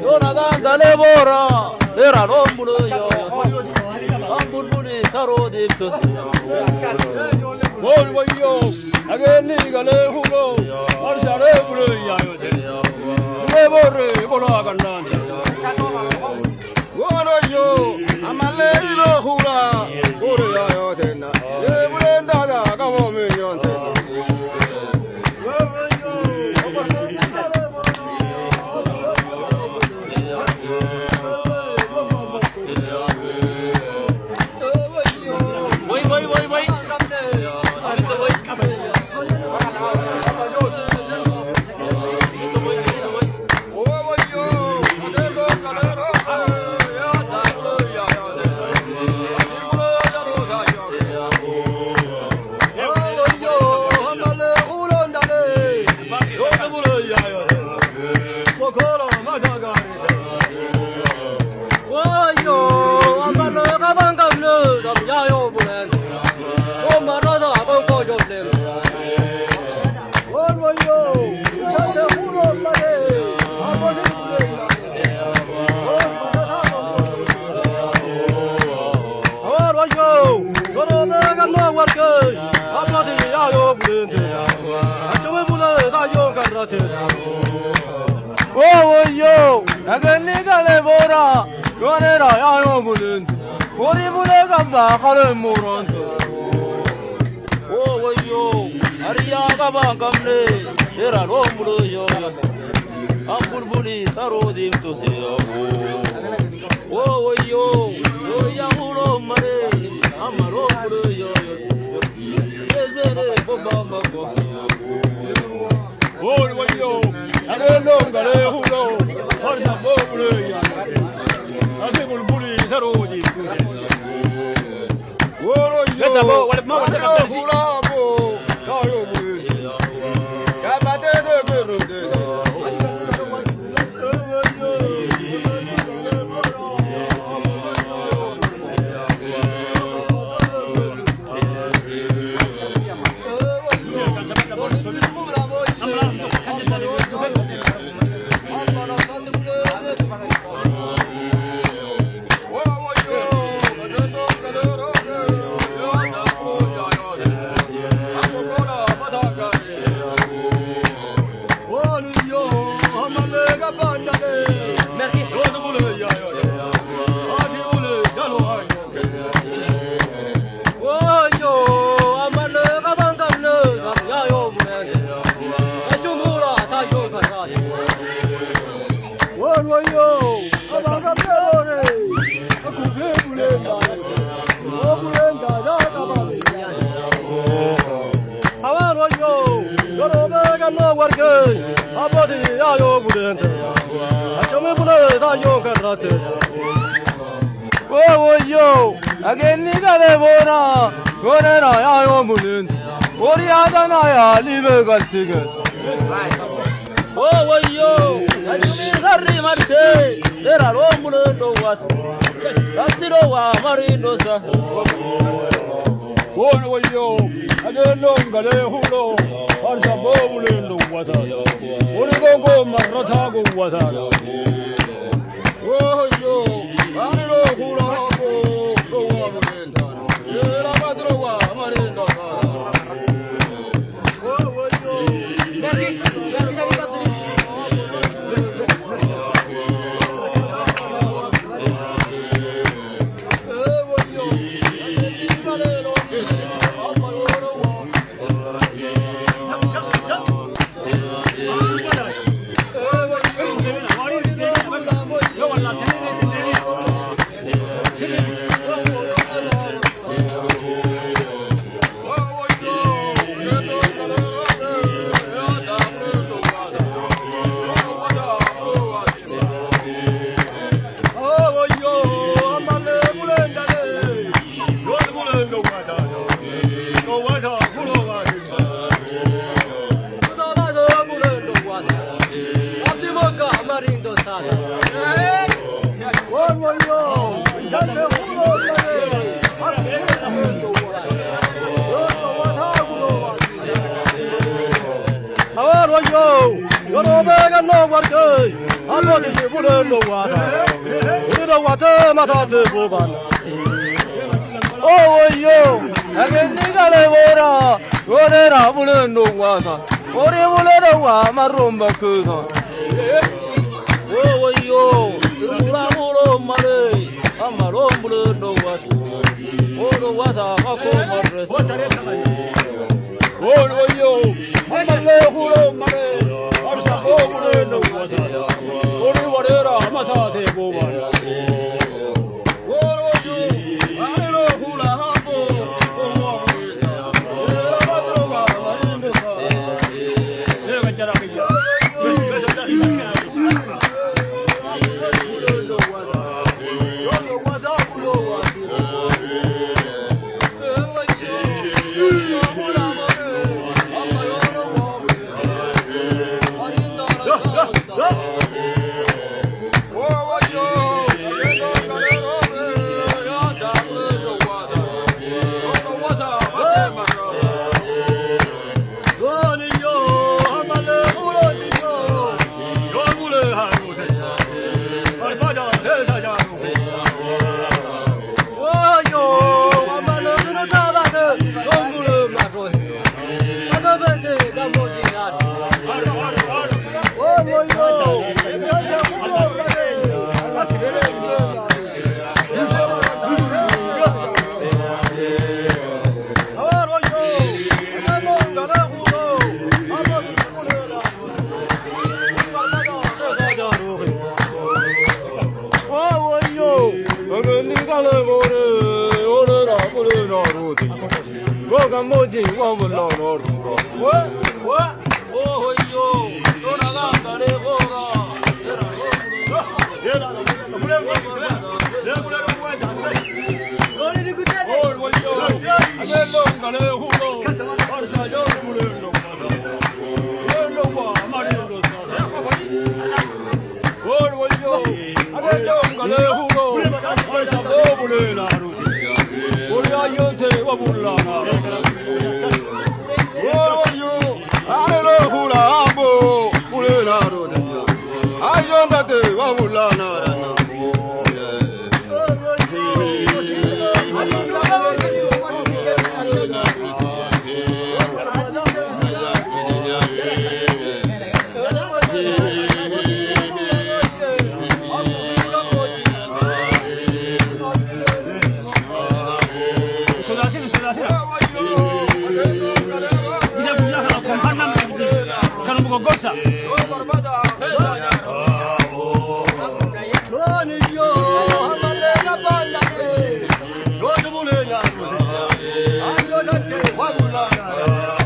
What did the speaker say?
yo naga dale bora era rombulu yo ambulbuli taro dipto yo ageni gale hulo arshare bulu ya yo le bore bola gandan yo amale ilo hula bore ya yo tena ye bulenda ga kamo me yo yo agani gale bora gonera ayo bulun ori bule gamba khale muron yo ariya gaba gamne era romulu yo ambulbuli taro dim to se yo ya ulo mare amaro bulu yo ezere boba mako yo agelo gale hulo harja bobule ya ase bulbuli taro dim to se yo wala ma wala yo ageni gale bora gonera ayo bulun ori adana ya libe galtige yo ageni sarri marse era romulo do was gastiro wa marindo sa yo ageno gale hulo harsa bobule do wata ori gogo marata go wata yo marilo hulo no bega no warke amodi bule no wata uro wata matate boban oh yo ageni gale bora gonera bule no wata ori bule no wa marumba kudo oh yo ura bolo mare amaro bule no wata oro wata ako marres oh yo amalo bule mare amaro bule no wata ori warera matate boban Moji one will not know. What? Oh, yo, don't have a Wabula